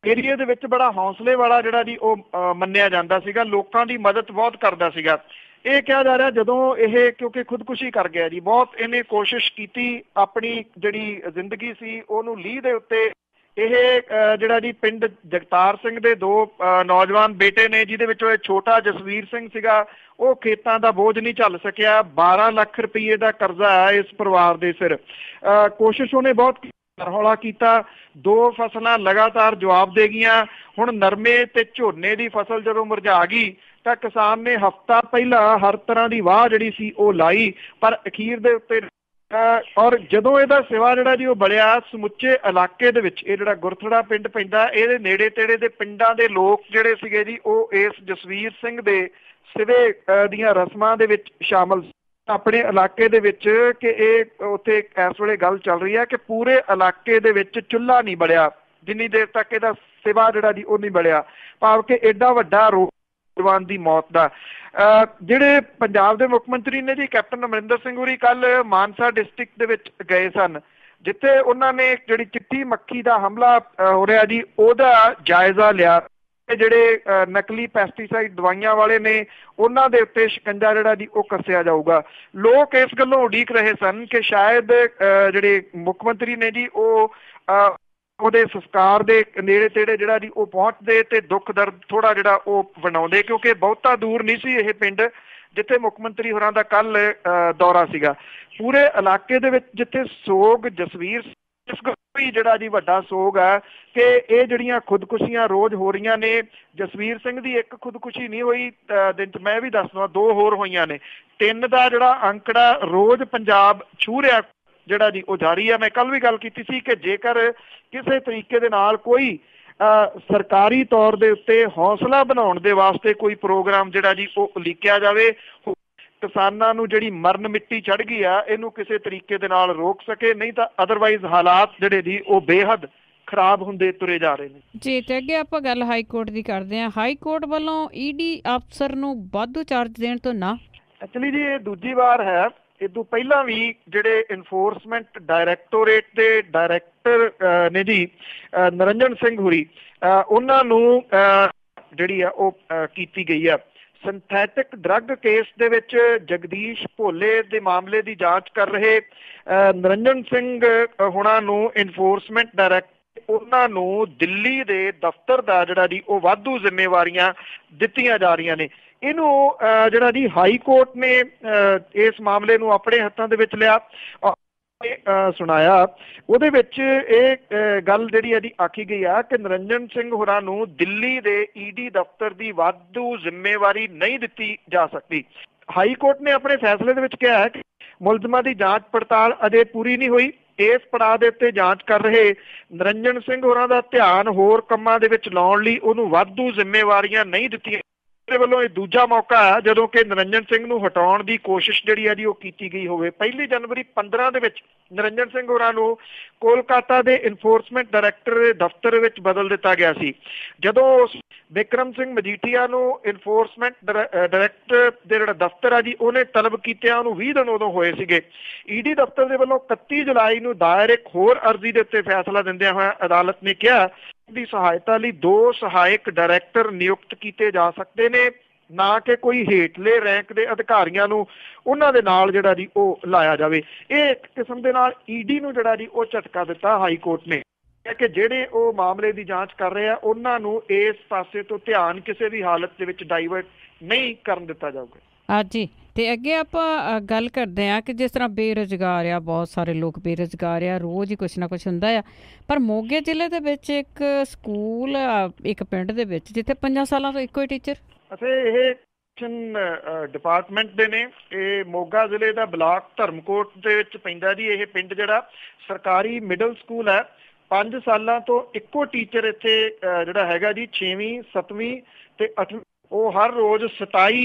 Speaker 2: ਏਰੀਏ ਦੇ ਵਿੱਚ ਬੜਾ ਹੌਸਲੇ ਵਾਲਾ ਜਿਹੜਾ ਜੀ ਉਹ ਮੰਨਿਆ ਜਾਂਦਾ ਸੀਗਾ, ਲੋਕਾਂ ਦੀ ਮਦਦ ਬਹੁਤ ਕਰਦਾ ਸੀਗਾ। ਇਹ ਕਿਹਾ ਜਾ ਰਿਹਾ ਜਦੋਂ ਇਹ ਕਿਉਂਕਿ ਖੁਦਕੁਸ਼ੀ ਕਰ ਗਿਆ ਜੀ, ਬਹੁਤ ਇਹਨੇ ਕੋਸ਼ਿਸ਼ ਕੀਤੀ ਆਪਣੀ ਜਿਹੜੀ ਜ਼ਿੰਦਗੀ ਸੀ ਉਹਨੂੰ ਲੀਹ ਦੇ ਉੱਤੇ। ਇਹ ਜਿਹੜਾ ਜੀ ਪਿੰਡ ਜਗਤਾਰ ਸਿੰਘ ਦੇ 2 ਨੌਜਵਾਨ ਬੇਟੇ ਨੇ, ਜਿਹਦੇ ਵਿੱਚੋਂ ਇਹ ਛੋਟਾ ਜਸਵੀਰ ਸਿੰਘ ਸੀਗਾ, ਉਹ ਖੇਤਾਂ ਦਾ ਬੋਝ ਨਹੀਂ ਝੱਲ ਸਕਿਆ। 12 ਲੱਖ ਰੁਪਏ ਦਾ ਕਰਜ਼ਾ ਹੈ ਇਸ ਪਰਿਵਾਰ ਦੇ ਸਿਰ। ਕੋਸ਼ਿਸ਼ ਉਹਨੇ ਬਹੁਤ ਹੌਲਾ ਕੀਤਾ, 2 ਫਸਲਾਂ ਲਗਾਤਾਰ ਜਵਾਬ ਦੇ ਗਈਆਂ। ਹੁਣ ਨਰਮੇ ਤੇ ਝੋਨੇ ਦੀ ਫਸਲ ਜਦੋਂ ਮੁਰਝਾ ਗਈ ਤਾਂ ਕਿਸਾਨ ਨੇ ਹਫ਼ਤਾ ਪਹਿਲਾਂ ਹਰ ਤਰ੍ਹਾਂ ਦੀ ਵਾਹ ਜਿਹੜੀ ਸੀ ਉਹ ਲਾਈ, ਪਰ ਅਖੀਰ ਦੇ ਉੱਤੇ ਔਰ ਜਦੋਂ ਇਹਦਾ ਸਿਵਾ ਜਿਹੜਾ ਜੀ ਉਹ ਬਲਿਆ ਸਮੁੱਚੇ ਇਲਾਕੇ ਦੇ ਵਿੱਚ, ਇਹ ਜਿਹੜਾ ਗੁਰਥੜਾ ਪਿੰਡ ਪੈਂਦਾ ਇਹਦੇ ਨੇੜੇ ਤੇੜੇ ਦੇ ਪਿੰਡਾਂ ਦੇ ਲੋਕ ਜਿਹੜੇ ਸੀਗੇ ਜੀ ਉਹ ਇਸ ਜਸਵੀਰ ਸਿੰਘ ਦੇ ਸਿਵੇ ਦੀਆਂ ਰਸਮਾਂ ਦੇ ਵਿੱਚ ਸ਼ਾਮਲ ਆਪਣੇ ਇਲਾਕੇ ਦੇ ਵਿੱਚ। ਕਿ ਇਹ ਉੱਥੇ ਇਸ ਵੇਲੇ ਗੱਲ ਚੱਲ ਰਹੀ ਹੈ ਕਿ ਪੂਰੇ ਇਲਾਕੇ ਦੇ ਵਿੱਚ ਚੁੱਲ੍ਹਾ ਨਹੀਂ ਬਲਿਆ ਜਿੰਨੀ ਦੇਰ ਤੱਕ ਇਹਦਾ ਸਿਵਾ ਜਿਹੜਾ ਜੀ ਉਹ ਨਹੀਂ ਬਲਿਆ। ਭਾਵ ਕਿ ਐਡਾ ਵੱਡਾ ਨੌਜਵਾਨ ਦੀ ਮੌਤ ਦਾ। ਜਿਹੜੇ ਪੰਜਾਬ ਦੇ ਮੁੱਖ ਮੰਤਰੀ ਨੇ ਜੀ ਕੈਪਟਨ ਅਮਰਿੰਦਰ ਸਿੰਘ ਹੋਰੀ ਕੱਲ ਮਾਨਸਾ ਡਿਸਟ੍ਰਿਕਟ ਦੇ ਵਿੱਚ ਗਏ ਸਨ, ਜਿੱਥੇ ਉਹਨਾਂ ਨੇ ਜਿਹੜੀ ਚਿੱਟੀ ਮੱਖੀ ਦਾ ਹਮਲਾ ਹੋ ਰਿਹਾ ਜੀ ਉਹਦਾ ਜਾਇਜ਼ਾ ਲਿਆ। ਜਿਹੜੇ ਨਕਲੀ ਪੈਸਟੀਸਾਈਡ ਦਵਾਈਆਂ ਵਾਲੇ ਨੇ ਉਹਨਾਂ ਦੇ ਉੱਤੇ ਸ਼ਿਕੰਜਾ ਜਿਹੜਾ ਜੀ ਉਹ ਕੱਸਿਆ ਜਾਊਗਾ। ਲੋਕ ਇਸ ਗੱਲੋਂ ਉਡੀਕ ਰਹੇ ਸਨ ਕਿ ਸ਼ਾਇਦ ਜਿਹੜੇ ਮੁੱਖ ਮੰਤਰੀ ਨੇ ਜੀ ਉਹ ਉਹਦੇ ਸੰਸਕਾਰ ਦੇ ਨੇੜੇ ਤੇੜੇ ਜਿਹੜਾ ਜੀ ਉਹ ਪਹੁੰਚਦੇ ਤੇ ਦੁੱਖ ਦਰਦ ਥੋੜਾ ਜਿਹੜਾ ਉਹ ਵੰਡਾਉਂਦੇ, ਕਿਉਂਕਿ ਬਹੁਤਾ ਦੂਰ ਨਹੀਂ ਸੀ ਇਹ ਪਿੰਡ ਜਿੱਥੇ ਮੁੱਖ ਮੰਤਰੀ ਹੋਰਾਂ ਦਾ ਕੱਲ ਦੌਰਾ ਸੀਗਾ। ਪੂਰੇ ਇਲਾਕੇ ਦੇ ਵਿੱਚ ਜਿੱਥੇ ਸੋਗ ਜਸਵੀਰ ਵੀ ਜਿਹੜਾ ਜੀ ਵੱਡਾ ਸੋਗ ਹੈ ਕਿ ਇਹ ਜਿਹੜੀਆਂ ਖੁਦਕੁਸ਼ੀਆਂ ਰੋਜ਼ ਹੋ ਰਹੀਆਂ ਨੇ, ਜਸਵੀਰ ਸਿੰਘ ਦੀ ਇੱਕ ਖੁਦਕੁਸ਼ੀ ਨਹੀਂ ਹੋਈ ਦਿਨ 'ਚ, ਮੈਂ ਵੀ ਦੱਸ ਦਵਾਂ 2 ਹੋਰ ਹੋਈਆਂ ਨੇ। 3 ਦਾ ਜਿਹੜਾ ਅੰਕੜਾ ਰੋਜ਼ ਪੰਜਾਬ ਛੂਹ ਰਿਹਾ ਜਿਹੜਾ ਜੀ ਉਹ ਜਾਰੀ ਹੈ। ਮੈਂ ਕੱਲ ਵੀ ਗੱਲ ਕੀਤੀ ਸੀ ਕਿ ਜੇਕਰ ਕਿਸੇ ਤਰੀਕੇ ਦੇ ਨਾਲ ਕੋਈ ਸਰਕਾਰੀ ਤੌਰ ਦੇ ਉੱਤੇ ਹੌਸਲਾ ਬਣਾਉਣ ਦੇ ਵਾਸਤੇ ਕੋਈ ਪ੍ਰੋਗਰਾਮ ਜਿਹੜਾ ਜੀ ਉਹ ਉਲੀਕਿਆ ਜਾਵੇ, ਕਿਸਾਨਾਂ ਨੂੰ ਜਿਹੜੀ ਮਰਨ ਮਿੱਟੀ ਚੜ੍ਹ ਗਈ ਆ ਇਹਨੂੰ ਕਿਸੇ ਤਰੀਕੇ ਦੇ ਨਾਲ ਰੋਕ ਸਕੇ, ਨਹੀਂ ਤਾਂ ਅਦਰਵਾਈਜ਼ ਹਾਲਾਤ ਜਿਹੜੇ ਜੀ ਉਹ ਬੇਹੱਦ ਖਰਾਬ ਹੁੰਦੇ ਤੁਰੇ ਜਾ ਰਹੇ ਨੇ
Speaker 1: ਜੀ। ਤੇ ਅੱਗੇ ਆਪਾਂ ਗੱਲ ਹਾਈ ਕੋਰਟ ਦੀ ਕਰਦੇ ਹਾਂ। ਹਾਈ ਕੋਰਟ ਵੱਲੋਂ ਈਡੀ ਅਫਸਰ ਨੂੰ ਵਾਧੂ ਚਾਰਜ ਦੇਣ ਤੋਂ ਨਾ।
Speaker 2: ਐਕਚੁਅਲੀ ਜੀ ਇਹ ਦੂਜੀ ਵਾਰ ਹੈ। ਇਹ ਤੋਂ ਪਹਿਲਾਂ ਵੀ ਜਿਹੜੇ ਇਨਫੋਰਸਮੈਂਟ ਡਾਇਰੈਕਟੋਰੇਟ ਦੇ ਡਾਇਰੈਕਟਰ ਨੇ ਜੀ ਨਰਿੰਜਨ ਸਿੰਘ ਹੋਰੀ, ਉਹਨਾਂ ਨੂੰ ਜਿਹੜੀ ਆ ਉਹ ਕੀਤੀ ਗਈ ਆ ਸਿੰਥੈਟਿਕ ਡਰੱਗ ਕੇਸ ਦੇ ਵਿੱਚ ਜਗਦੀਸ਼ ਭੋਲੇ ਦੇ ਮਾਮਲੇ ਦੀ ਜਾਂਚ ਕਰ ਰਹੇ ਨਰਿੰਜਨ ਸਿੰਘ ਹੁਣਾਂ ਨੂੰ ਇਨਫੋਰਸਮੈਂਟ ਡਾਇਰੈਕਟਰ ਉਹਨਾਂ ਨੂੰ ਦਿੱਲੀ ਦੇ ਦਫ਼ਤਰ ਦਾ ਜਿਹੜਾ ਜੀ ਉਹ ਵਾਧੂ ਜ਼ਿੰਮੇਵਾਰੀਆਂ ਦਿੱਤੀਆਂ ਜਾ ਰਹੀਆਂ ਨੇ। ਇਹਨੂੰ ਜਿਹੜਾ ਜੀ ਹਾਈ ਕੋਰਟ ਨੇ ਇਸ ਮਾਮਲੇ ਨੂੰ ਆਪਣੇ ਹੱਥਾਂ ਦੇ ਵਿੱਚ ਲਿਆ, ਸੁਣਾਇਆ। ਉਹਦੇ ਵਿੱਚ ਇਹ ਗੱਲ ਜਿਹੜੀ ਇਹਦੀ ਆਖੀ ਗਈ ਆ ਕਿ ਨਰਿੰਜਨ ਸਿੰਘ ਹੋਰਾਂ ਨੂੰ ਦਿੱਲੀ ਦੇ ਈਡੀ ਦਫ਼ਤਰ ਦੀ ਵਾਧੂ ਜ਼ਿੰਮੇਵਾਰੀ ਨਹੀਂ ਦਿੱਤੀ ਜਾ ਸਕਦੀ। ਹਾਈ ਕੋਰਟ ਨੇ ਆਪਣੇ ਫੈਸਲੇ ਦੇ ਵਿੱਚ ਕਿਹਾ ਹੈ ਕਿ ਮੁਲਜ਼ਮਾਂ ਦੀ ਜਾਂਚ ਪੜਤਾਲ ਅਜੇ ਪੂਰੀ ਨਹੀਂ ਹੋਈ। ਇਸ ਪੜਾਅ ਦੇ ਉੱਤੇ ਜਾਂਚ ਕਰ ਰਹੇ ਨਰਿੰਜਨ ਸਿੰਘ ਹੋਰਾਂ ਦਾ ਧਿਆਨ ਹੋਰ ਕੰਮਾਂ ਦੇ ਵਿੱਚ ਲਾਉਣ ਲਈ ਉਹਨੂੰ ਵਾਧੂ ਜ਼ਿੰਮੇਵਾਰੀਆਂ ਨਹੀਂ ਦਿੱਤੀਆਂ। ਵੱਲੋਂ ਇਹ ਦੂਜਾ ਮੌਕਾ ਹੈ ਜਦੋਂ ਕਿ ਨਰਿੰਜਨ ਸਿੰਘ ਨੂੰ ਹਟਾਉਣ ਦੀ ਕੋਸ਼ਿਸ਼ ਜਿਹੜੀ ਹੈ ਜੀ ਉਹ ਕੀਤੀ ਗਈ ਹੋਵੇ। 1 ਜਨਵਰੀ 15 ਦੇ ਵਿੱਚ ਨਰਿੰਜਨ ਸਿੰਘ ਹੋਰਾਂ ਨੂੰ ਕੋਲਕਾਤਾ ਦੇ ਇਨਫੋਰਸਮੈਂਟ ਡਾਇਰੈਕਟਰ ਦੇ ਦਫ਼ਤਰ ਵਿੱਚ ਬਦਲ ਦਿੱਤਾ ਗਿਆ ਸੀ। ਜਦੋਂ ਬਿਕਰਮ ਸਿੰਘ ਮਜੀਠੀਆ ਨੂੰ ਇਨਫੋਰਸਮੈਂਟ ਡਾਇਰੈਕਟਰ ਦੇ ਜਿਹੜਾ ਦਫ਼ਤਰ ਆ ਜੀ ਉਹਨੇ ਤਲਬ ਕੀਤਿਆਂ ਉਹਨੂੰ 20 ਦਿਨ ਉਦੋਂ ਹੋਏ ਸੀਗੇ। ਈਡੀ ਦਫ਼ਤਰ ਦੇ ਵੱਲੋਂ 31 ਜੁਲਾਈ ਨੂੰ ਦਾਇਰ ਇੱਕ ਹੋਰ ਅਰਜ਼ੀ ਦੇ ਉੱਤੇ ਫੈਸਲਾ ਦਿੰਦਿਆਂ ਹੋਇਆ ਅਦਾਲਤ ਨੇ ਕਿਹਾ ਦੀ ਸਹਾਇਤਾ ਲਈ 2 ਸਹਾਇਕ ਡਾਇਰੈਕਟਰ ਨਿਯੁਕਤ ਕੀਤੇ ਜਾ ਸਕਦੇ ਨੇ, ਨਾ ਕਿ ਕੋਈ ਹੇਠਲੇ ਰੈਂਕ ਦੇ ਅਧਿਕਾਰੀਆਂ ਨੂੰ ਉਹਨਾਂ ਦੇ ਨਾਲ ਜਿਹੜਾ ਜੀ ਉਹ ਲਾਇਆ ਜਾਵੇ। ਇਹ ਇੱਕ ਕਿਸਮ ਦੇ ਨਾਲ ਈਡੀ ਨੂੰ ਜਿਹੜਾ ਜੀ ਉਹ ਝਟਕਾ ਦਿੱਤਾ ਹਾਈ ਕੋਰਟ ਨੇ ਕਿ ਜਿਹੜੇ ਉਹ ਮਾਮਲੇ ਦੀ ਜਾਂਚ ਕਰ ਰਹੇ ਆ ਉਹਨਾਂ ਨੂੰ ਇਸ ਪਾਸੇ ਤੋਂ ਧਿਆਨ ਕਿਸੇ ਵੀ ਹਾਲਤ ਦੇ ਵਿੱਚ ਡਾਈਵਰਟ ਨਹੀਂ ਕਰਨ ਦਿੱਤਾ ਜਾਊਗਾ।
Speaker 1: ਹਾਂਜੀ, ਤੇ ਅੱਗੇ ਆਪਾਂ ਗੱਲ ਕਰਦੇ ਹਾਂ ਕਿ ਜਿਸ ਤਰ੍ਹਾਂ ਬੇਰੁਜ਼ਗਾਰ ਆ, ਬਹੁਤ ਸਾਰੇ ਲੋਕ ਬੇਰੁਜ਼ਗਾਰ ਆ, ਰੋਜ਼ ਹੀ ਕੁਛ ਨਾ ਕੁਛ ਹੁੰਦਾ ਆ। ਪਰ ਮੋਗੇ ਜ਼ਿਲ੍ਹੇ ਦੇ ਵਿੱਚ ਇੱਕ ਸਕੂਲ ਇੱਕ ਪਿੰਡ ਦੇ ਵਿੱਚ ਜਿੱਥੇ 5 ਸਾਲਾਂ ਤੋਂ ਇੱਕੋ ਹੀ ਟੀਚਰ।
Speaker 2: ਅਤੇ ਇਹ ਡਿਪਾਰਟਮੈਂਟ ਦੇ ਨੇ। ਇਹ ਮੋਗਾ ਜ਼ਿਲ੍ਹੇ ਦਾ ਬਲਾਕ ਧਰਮਕੋਟ ਦੇ ਵਿੱਚ ਪੈਂਦਾ ਜੀ। ਇਹ ਪਿੰਡ ਜਿਹੜਾ ਸਰਕਾਰੀ ਮਿਡਲ ਸਕੂਲ ਹੈ, 5 ਸਾਲਾਂ ਤੋਂ ਇੱਕੋ ਟੀਚਰ ਇੱਥੇ ਜਿਹੜਾ ਹੈਗਾ ਜੀ 6ਵੀਂ 7ਵੀਂ ਤੇ 8ਵੀਂ ਉਹ ਹਰ ਰੋਜ਼ 27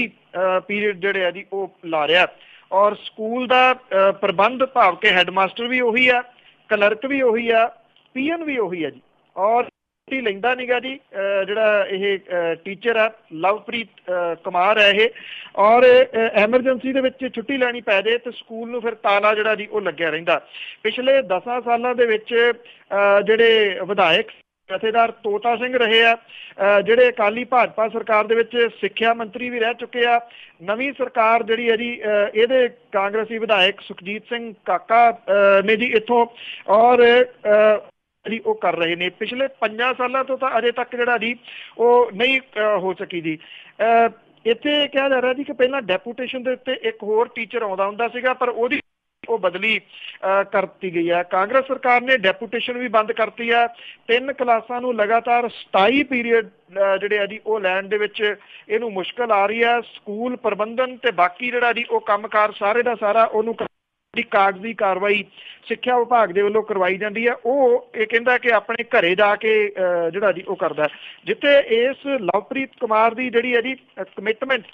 Speaker 2: ਪੀਰੀਅਡ ਜਿਹੜੇ ਆ ਜੀ ਉਹ ਲਾ ਰਿਹਾ। ਔਰ ਸਕੂਲ ਦਾ ਪ੍ਰਬੰਧ ਭਾਵ ਕਿ ਹੈਡਮਾਸਟਰ ਵੀ ਉਹੀ ਆ, ਕਲਰਕ ਵੀ ਉਹੀ ਆ, ਪੀਐਨ ਵੀ ਉਹੀ ਆ ਜੀ। ਔਰ ਲੈਂਦਾ ਨੀਗਾ ਜੀ ਜਿਹੜਾ ਇਹ ਟੀਚਰ ਹੈ ਲਵਪ੍ਰੀਤ ਕੁਮਾਰ ਹੈ ਇਹ। ਔਰ ਐਮਰਜੈਂਸੀ ਦੇ ਵਿੱਚ ਛੁੱਟੀ ਲੈਣੀ ਪੈ ਜਾਏ ਤੇ ਸਕੂਲ ਨੂੰ ਫਿਰ ਤਾਲਾ ਜਿਹੜਾ ਜੀ ਉਹ ਲੱਗਿਆ ਰਹਿੰਦਾ। ਪਿਛਲੇ 10 ਸਾਲਾਂ ਦੇ ਵਿੱਚ ਜਿਹੜੇ ਵਿਧਾਇਕ ਜਥੇਦਾਰ ਤੋਤਾ ਸਿੰਘ ਰਹੇ ਆ, ਜਿਹੜੇ ਅਕਾਲੀ ਭਾਜਪਾ ਸਰਕਾਰ ਦੇ ਵਿੱਚ ਸਿੱਖਿਆ ਮੰਤਰੀ ਵੀ ਰਹਿ ਚੁੱਕੇ ਆ। ਨਵੀਂ ਸਰਕਾਰ ਜਿਹੜੀ ਹੈ ਜੀ ਇਹਦੇ ਕਾਂਗਰਸੀ ਵਿਧਾਇਕ ਸੁਖਜੀਤ ਸਿੰਘ ਕਾਕਾ ਨੇ ਜੀ ਇੱਥੋਂ ਔਰ ਜੀ ਉਹ ਕਰ ਰਹੇ ਨੇ। ਪਿਛਲੇ 5 ਸਾਲਾਂ ਤੋਂ ਤਾਂ ਅਜੇ ਤੱਕ ਜਿਹੜਾ ਜੀ ਉਹ ਨਹੀਂ ਹੋ ਸਕੀ ਜੀ। ਇੱਥੇ ਕਿਹਾ ਜਾ ਰਿਹਾ ਜੀ ਕਿ ਪਹਿਲਾਂ ਡੈਪੂਟੇਸ਼ਨ ਦੇ ਉੱਤੇ ਇੱਕ ਹੋਰ ਟੀਚਰ ਆਉਂਦਾ ਹੁੰਦਾ ਸੀਗਾ, ਪਰ ਉਹਦੀ ਉਹ ਬਦਲੀ ਕਰਤੀ ਗਈ ਹੈ। ਕਾਂਗਰਸ ਸਰਕਾਰ ਨੇ ਡੈਪੂਟੇਸ਼ਨ ਵੀ ਬੰਦ ਕਰਤੀ ਹੈ। 3 ਕਲਾਸਾਂ ਨੂੰ ਲਗਾਤਾਰ 27 ਪੀਰੀਅਡ ਜਿਹੜੇ ਆ ਜੀ ਉਹ ਲੈਣ ਦੇ ਵਿੱਚ ਇਹਨੂੰ ਮੁਸ਼ਕਲ ਆ ਰਹੀ ਹੈ। ਸਕੂਲ ਪ੍ਰਬੰਧਨ ਤੇ ਬਾਕੀ ਜਿਹੜਾ ਜੀ ਉਹ ਕੰਮਕਾਰ ਸਾਰੇ ਦਾ ਸਾਰਾ ਉਹਨੂੰ ਕਾਗਜ਼ੀ ਕਾਰਵਾਈ ਸਿੱਖਿਆ ਵਿਭਾਗ ਦੇ ਵੱਲੋਂ ਕਰਵਾਈ ਜਾਂਦੀ ਹੈ। ਉਹ ਇਹ ਕਹਿੰਦਾ ਕਿ ਆਪਣੇ ਘਰੇ ਜਾ ਕੇ ਜਿਹੜਾ ਜੀ ਉਹ ਕਰਦਾ। ਜਿੱਥੇ ਇਸ ਲਵਪ੍ਰੀਤ ਕੁਮਾਰ ਦੀ ਜਿਹੜੀ ਹੈ ਜੀ ਕਮਿਟਮੈਂਟ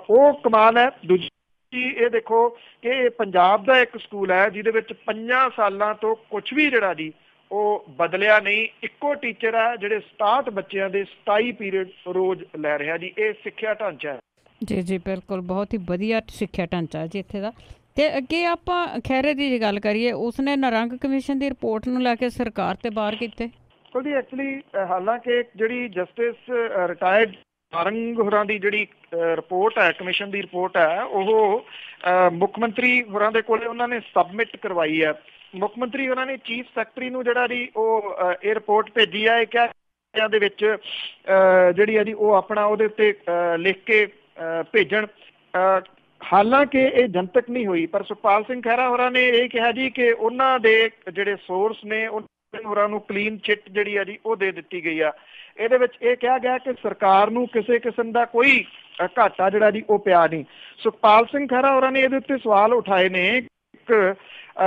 Speaker 2: ਉਹ ਕਮਾਲ ਹੈ। ਦੂਜੀ ਇਹ ਦੇਖੋ ਕਿ ਇਹ ਪੰਜਾਬ ਦਾ ਇੱਕ ਸਕੂਲ ਹੈ ਜਿਹਦੇ ਵਿੱਚ 5 ਸਾਲਾਂ ਤੋਂ ਕੁਛ ਵੀ ਜਿਹੜਾ ਜੀ ਉਹ ਬਦਲਿਆ ਨਹੀਂ, ਇੱਕੋ ਟੀਚਰ ਆ ਜਿਹੜੇ 67 ਬੱਚਿਆਂ ਦੇ 27 ਪੀਰੀਅਡ ਰੋਜ਼ ਲੈ ਰਿਹਾ ਜੀ। ਇਹ ਸਿੱਖਿਆ ਢਾਂਚਾ ਹੈ
Speaker 1: ਜੀ ਜੀ, ਬਿਲਕੁਲ ਬਹੁਤ ਹੀ ਵਧੀਆ ਸਿੱਖਿਆ ਢਾਂਚਾ ਜੀ ਇੱਥੇ ਦਾ। ਤੇ ਅੱਗੇ ਆਪਾਂ ਖਹਿਰੇ ਦੀ ਜੇ ਗੱਲ ਕਰੀਏ, ਉਸਨੇ ਨਿਰੰਗ ਕਮਿਸ਼ਨ ਦੀ ਰਿਪੋਰਟ ਨੂੰ ਲੈ ਕੇ ਸਰਕਾਰ ਤੇ ਵਾਰ ਕੀਤੇ।
Speaker 2: ਜੀ ਐਕਚੁਅਲੀ ਹਾਲਾਂਕਿ ਜਿਹੜੀ ਜਸਟਿਸ ਰਿਟਾਇਰਡ ਨਾਰੰਗ ਹੋਰਾਂ ਦੀ ਜਿਹੜੀ ਰਿਪੋਰਟ ਹੈ, ਕਮਿਸ਼ਨ ਦੀ ਰਿਪੋਰਟ ਹੈ, ਉਹ ਮੁੱਖ ਮੰਤਰੀ ਹੋਰਾਂ ਦੇ ਕੋਲੇ ਉਹਨਾਂ ਨੇ ਸਬਮਿਟ ਕਰਵਾਈ ਹੈ। ਮੁੱਖ ਮੰਤਰੀ ਉਹਨਾਂ ਨੇ ਚੀਫ ਸੈਕਟਰੀ ਨੂੰ ਜਿਹੜਾ ਜੀ ਉਹ ਇਹ ਰਿਪੋਰਟ ਭੇਜੀ ਹੈ। ਇਹ ਕਿਹਾ ਦੇ ਵਿੱਚ ਜਿਹੜੀ ਹੈ ਜੀ ਉਹ ਆਪਣਾ ਉਹਦੇ ਉੱਤੇ ਲਿਖ ਕੇ ਭੇਜਣ। ਹਾਲਾਂਕਿ ਇਹ ਜਨਤਕ ਨਹੀਂ ਹੋਈ, ਪਰ ਸੁਖਪਾਲ ਸਿੰਘ ਖਹਿਰਾ ਹੋਰਾਂ ਨੇ ਇਹ ਕਿਹਾ ਜੀ ਕਿ ਉਹਨਾਂ ਦੇ ਜਿਹੜੇ ਸੋਰਸ ਨੇ ਹੋਰਾਂ ਨੂੰ ਕਲੀਨ ਚਿੱਟ ਜਿਹੜੀ ਆ ਜੀ ਉਹ ਦੇ ਦਿੱਤੀ ਗਈ ਆ। ਇਹਦੇ ਵਿੱਚ ਇਹ ਕਿਹਾ ਗਿਆ ਕਿ ਸਰਕਾਰ ਨੂੰ ਕਿਸੇ ਕਿਸਮ ਦਾ ਕੋਈ ਘਾਟਾ ਜਿਹੜਾ ਜੀ ਉਹ ਪਿਆ ਨਹੀਂ। ਸੁਖਪਾਲ ਸਿੰਘ ਖਹਿਰਾ ਹੋਰਾਂ ਨੇ ਇਹਦੇ ਉੱਤੇ ਸਵਾਲ ਉਠਾਏ ਨੇ। ਇੱਕ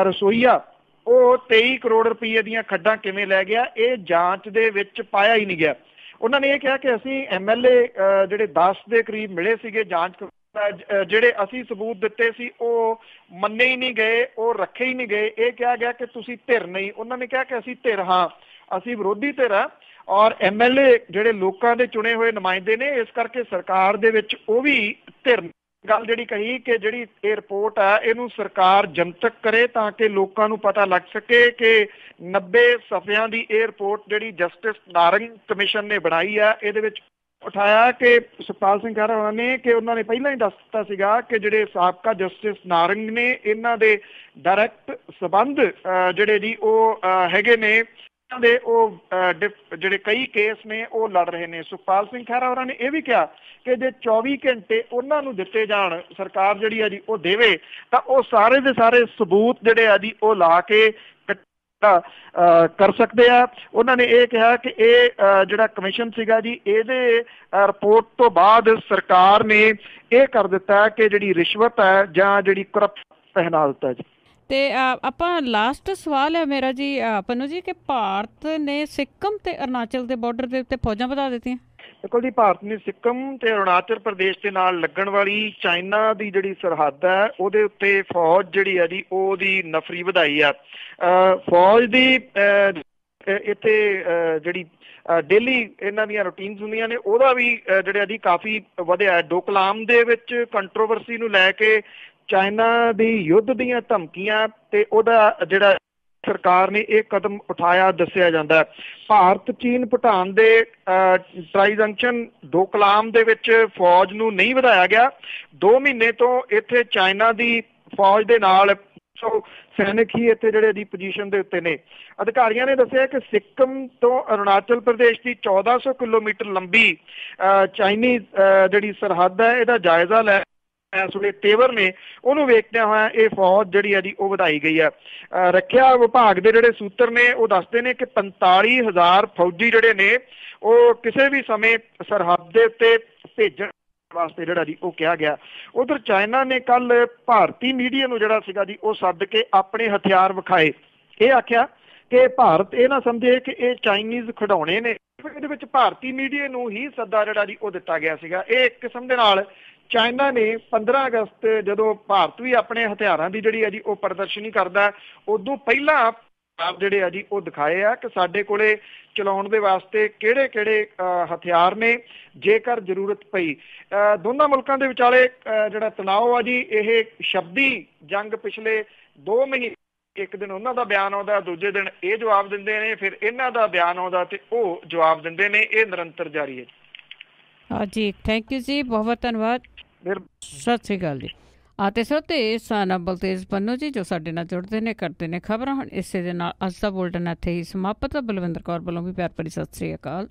Speaker 2: ਰਸੋਈਆ ਉਹ 23 ਕਰੋੜ ਰੁਪਏ ਦੀਆਂ ਖੱਡਾਂ ਕਿਵੇਂ ਲੈ ਗਿਆ, ਇਹ ਜਾਂਚ ਦੇ ਵਿੱਚ ਪਾਇਆ ਹੀ ਨਹੀਂ ਗਿਆ। ਉਹਨਾਂ ਨੇ ਇਹ ਕਿਹਾ ਕਿ ਅਸੀਂ MLA ਜਿਹੜੇ 10 ਦੇ ਕਰੀਬ ਮਿਲੇ ਸੀਗੇ ਜਾਂਚ, ਜਿਹੜੇ ਅਸੀਂ ਸਬੂਤ ਦਿੱਤੇ ਸੀ ਉਹ ਮੰਨੇ ਹੀ ਨਹੀਂ ਗਏ, ਉਹ ਰੱਖੇ ਹੀ ਨਹੀਂ ਗਏ। ਇਹ ਕਿਹਾ ਗਿਆ ਕਿ ਤੁਸੀਂ ਧਿਰ ਨਹੀਂ। ਉਹਨਾਂ ਨੇ ਕਿਹਾ ਕਿ ਅਸੀਂ ਧਿਰ ਹਾਂ, ਅਸੀਂ ਵਿਰੋਧੀ ਧਿਰ ਆ, ਔਰ MLA ਜਿਹੜੇ ਲੋਕਾਂ ਦੇ ਚੁਣੇ ਹੋਏ ਨੁਮਾਇੰਦੇ ਨੇ, ਇਸ ਕਰਕੇ ਸਰਕਾਰ ਦੇ ਵਿੱਚ ਉਹ ਵੀ ਧਿਰ। ਗੱਲ ਜਿਹੜੀ ਕਹੀ ਕਿ ਜਿਹੜੀ ਇਹ ਰਿਪੋਰਟ ਆ ਇਹਨੂੰ ਸਰਕਾਰ ਜਨਤਕ ਕਰੇ ਤਾਂ ਕਿ ਲੋਕਾਂ ਨੂੰ ਪਤਾ ਲੱਗ ਸਕੇ ਕਿ 90 ਸਫ਼ਿਆਂ ਦੀ ਇਹ ਰਿਪੋਰਟ ਜਿਹੜੀ ਜਸਟਿਸ ਨਾਰੰਗ ਕਮਿਸ਼ਨ ਨੇ ਬਣਾਈ ਆ, ਇਹਦੇ ਵਿੱਚ ਉਠਾਇਆ ਕਿ ਸੁਖਪਾਲ ਸਿੰਘ ਖਹਿਰਾ ਹੋਰਾਂ ਨੇ ਕਿ ਉਹਨਾਂ ਨੇ ਪਹਿਲਾਂ ਹੀ ਦੱਸ ਦਿੱਤਾ ਸੀਗਾ ਕਿ ਜਿਹੜੇ ਸਾਬਕਾ ਜਸਟਿਸ ਨਾਰੰਗ ਨੇ ਇਹਨਾਂ ਦੇ ਡਾਇਰੈਕਟ ਸਬੰਧ ਜਿਹੜੇ ਜੀ ਉਹ ਹੈਗੇ ਨੇ, ਦੇ ਉਹ ਜਿਹੜੇ ਕਈ ਕੇਸ ਨੇ ਉਹ ਲੜ ਰਹੇ ਨੇ। ਸੁਖਪਾਲ ਸਿੰਘ ਖਹਿਰਾ ਹੋਰਾਂ ਨੇ ਇਹ ਵੀ ਕਿਹਾ ਕਿ ਜੇ 24 ਘੰਟੇ ਉਹਨਾਂ ਨੂੰ ਦਿੱਤੇ ਜਾਣ, ਸਰਕਾਰ ਜਿਹੜੀ ਆ ਜੀ ਉਹ ਦੇਵੇ, ਤਾਂ ਉਹ ਸਾਰੇ ਦੇ ਸਾਰੇ ਸਬੂਤ ਜਿਹੜੇ ਆ ਜੀ ਉਹ ਲਾ ਕੇ ਕਰ ਸਕਦੇ ਆ। ਉਹਨਾਂ ਨੇ ਇਹ ਕਿਹਾ ਕਿ ਇਹ ਜਿਹੜਾ ਕਮਿਸ਼ਨ ਸੀਗਾ ਜੀ, ਇਹਦੇ ਰਿਪੋਰਟ ਤੋਂ ਬਾਅਦ ਸਰਕਾਰ ਨੇ ਇਹ ਕਰ ਦਿੱਤਾ ਕਿ ਜਿਹੜੀ ਰਿਸ਼ਵਤ ਹੈ ਜਾਂ ਜਿਹੜੀ ਕਰਪਸ਼ਨ ਪਹਿਨਾ ਦਿੱਤਾ ਜੀ।
Speaker 1: ਤੇ ਆਪਾਂ ਲਾਸਟ ਸਵਾਲ ਹੈ ਮੇਰਾ ਜੀ ਪਨੂ ਜੀ, ਕਿ ਭਾਰਤ ਨੇ ਸਿੱਕਮ ਤੇ ਅਰੁਣਾਚਲ ਦੇ ਬਾਰਡਰ ਦੇ ਉੱਤੇ ਫੌਜਾਂ ਵਧਾ ਦਿੱਤੀਆਂ।
Speaker 2: ਦੇਖੋ ਜੀ, ਭਾਰਤ ਨੇ ਸਿੱਕਮ ਤੇ ਅਰੁਣਾਚਲ ਪ੍ਰਦੇਸ਼ ਦੇ ਨਾਲ ਲੱਗਣ ਵਾਲੀ ਚਾਈਨਾ ਦੀ ਜਿਹੜੀ ਸਰਹੱਦ ਹੈ ਉਹਦੇ ਉੱਤੇ ਫੌਜ ਜਿਹੜੀ ਹੈ ਜੀ ਉਹਦੀ ਨਫਰੀ ਵਧਾਈ ਆ। ਫੌਜ ਦੀ ਇੱਥੇ ਜਿਹੜੀ ਡੇਲੀ ਇਹਨਾਂ ਦੀਆਂ ਰੂਟੀਨਸ ਹੁੰਦੀਆਂ ਨੇ, ਉਹਦਾ ਵੀ ਜਿਹੜਾ ਜੀ ਕਾਫੀ ਵਧਿਆ। ਡੋਕਲਾਮ ਦੇ ਵਿੱਚ ਕੰਟਰੋਵਰਸੀ ਨੂੰ ਲੈ ਕੇ ਚਾਈਨਾ ਦੀ ਯੁੱਧ ਦੀਆਂ ਧਮਕੀਆਂ ਤੇ ਉਹਦਾ ਜਿਹੜਾ ਸਰਕਾਰ ਨੇ ਇਹ ਕਦਮ ਉਠਾਇਆ ਦੱਸਿਆ ਜਾਂਦਾ ਹੈ। ਭਾਰਤ, ਚੀਨ, ਭੂਟਾਨ ਦੇ ਟ੍ਰਾਈਜੰਕਸ਼ਨ ਡੋਕਲਾਮ ਦੇ ਵਿੱਚ ਫੌਜ ਨੂੰ ਨਹੀਂ ਵਧਾਇਆ ਗਿਆ। 2 ਮਹੀਨੇ ਤੋਂ ਇੱਥੇ ਚਾਈਨਾ ਦੀ ਫੌਜ ਦੇ ਨਾਲ ਸੈਨਿਕ ਹੀ ਇੱਥੇ ਜਿਹੜੇ ਦੀ ਪੋਜੀਸ਼ਨ ਦੇ ਉੱਤੇ ਨੇ। ਅਧਿਕਾਰੀਆਂ ਨੇ ਦੱਸਿਆ ਕਿ ਸਿੱਕਮ ਤੋਂ ਅਰੁਣਾਚਲ ਪ੍ਰਦੇਸ਼ ਦੀ 1400 ਕਿਲੋਮੀਟਰ ਲੰਬੀ ਚਾਈਨੀਜ਼ ਜਿਹੜੀ ਸਰਹੱਦ ਹੈ ਇਹਦਾ ਜਾਇਜ਼ਾ ਲੈ ਇਸ ਵੇਲੇ ਤੇਵਰ ਨੇ, ਉਹਨੂੰ ਵੇਖਦਿਆਂ ਹੋਇਆ ਇਹ ਫੌਜ ਜਿਹੜੀ ਹੈ ਜੀ ਉਹ ਵਧਾਈ ਗਈ ਹੈ। ਰੱਖਿਆ ਵਿਭਾਗ ਦੇ ਜਿਹੜੇ ਸੂਤਰ ਨੇ ਉਹ ਦੱਸਦੇ ਨੇ ਕਿ 45,000 ਫੌਜੀ ਜਿਹੜੇ ਨੇ ਉਹ ਕਿਸੇ ਵੀ ਸਮੇਂ ਸਰਹੱਦ ਦੇ ਉੱਤੇ ਭੇਜਣ ਵਾਸਤੇ ਜਿਹੜਾ ਜੀ ਉਹ ਕਿਹਾ ਗਿਆ। ਉਧਰ ਚਾਈਨਾ ਨੇ ਕੱਲ ਭਾਰਤੀ ਮੀਡੀਆ ਨੂੰ ਜਿਹੜਾ ਸੀਗਾ ਜੀ ਉਹ ਸੱਦ ਕੇ ਆਪਣੇ ਹਥਿਆਰ ਵਿਖਾਏ। ਇਹ ਆਖਿਆ ਕਿ ਭਾਰਤ ਇਹ ਨਾ ਸਮਝੇ ਕਿ ਇਹ ਚਾਈਨੀਜ਼ ਖਿਡੌਣੇ ਨੇ। ਇਹਦੇ ਵਿੱਚ ਭਾਰਤੀ ਮੀਡੀਆ ਨੂੰ ਹੀ ਸੱਦਾ ਜਿਹੜਾ ਜੀ ਉਹ ਦਿੱਤਾ ਗਿਆ ਸੀਗਾ। ਇਹ ਇੱਕ ਕਿਸਮ ਦੇ ਨਾਲ ਚਾਈਨਾ ਨੇ 15 ਅਗਸਤ ਜਦੋਂ ਭਾਰਤ ਵੀ ਆਪਣੇ ਹਥਿਆਰਾਂ ਦੀ ਜਿਹੜੀ ਹੈ ਜੀ ਉਹ ਪ੍ਰਦਰਸ਼ਨੀ ਕਰਦਾ, ਉਦੋਂ ਪਹਿਲਾਂ ਜਿਹੜੇ ਆ ਜੀ ਉਹ ਦਿਖਾਏ ਆ ਕਿ ਸਾਡੇ ਕੋਲੇ ਚਲਾਉਣ ਦੇ ਵਾਸਤੇ ਕਿਹੜੇ ਕਿਹੜੇ ਹਥਿਆਰ ਨੇ ਜੇਕਰ ਜ਼ਰੂਰਤ ਪਈ। ਦੋਨਾਂ ਮੁਲਕਾਂ ਦੇ ਵਿਚਾਲੇ ਜਿਹੜਾ ਤਣਾਅ ਆ ਜੀ, ਇਹ ਸ਼ਬਦੀ ਜੰਗ ਪਿਛਲੇ 2 ਮਹੀਨੇ, ਇੱਕ ਦਿਨ ਉਹਨਾਂ ਦਾ ਬਿਆਨ ਆਉਂਦਾ, ਦੂਜੇ ਦਿਨ ਇਹ ਜਵਾਬ ਦਿੰਦੇ ਨੇ, ਫਿਰ ਇਹਨਾਂ ਦਾ ਬਿਆਨ ਆਉਂਦਾ ਤੇ ਉਹ ਜਵਾਬ ਦਿੰਦੇ ਨੇ। ਇਹ ਨਿਰੰਤਰ ਜਾਰੀ ਹੈ।
Speaker 1: ਜੀ ਥੈਂਕ ਯੂ ਜੀ, ਬਹੁਤ ਬਹੁਤ ਧੰਨਵਾਦ, ਸਤਿ ਸ਼੍ਰੀ ਅਕਾਲ ਜੀ। ਤੇ ਸੋ ਤੇ ਸਾਨਾ ਬਲਤੇਜ ਪੰਨੂ ਜੀ ਜੋ ਸਾਡੇ ਨਾਲ ਜੁੜਦੇ ਨੇ, ਕਰਦੇ ਨੇ ਖਬਰਾਂ। ਹੁਣ ਇਸੇ ਦੇ ਨਾਲ ਅੱਜ ਦਾ ਬੁਲਟਨ ਇੱਥੇ ਹੀ ਸਮਾਪਤ। ਬਲਵਿੰਦਰ ਕੌਰ ਵੱਲੋਂ ਵੀ ਪਿਆਰ ਭਰੀ ਸਤਿ ਸ਼੍ਰੀ ਅਕਾਲ।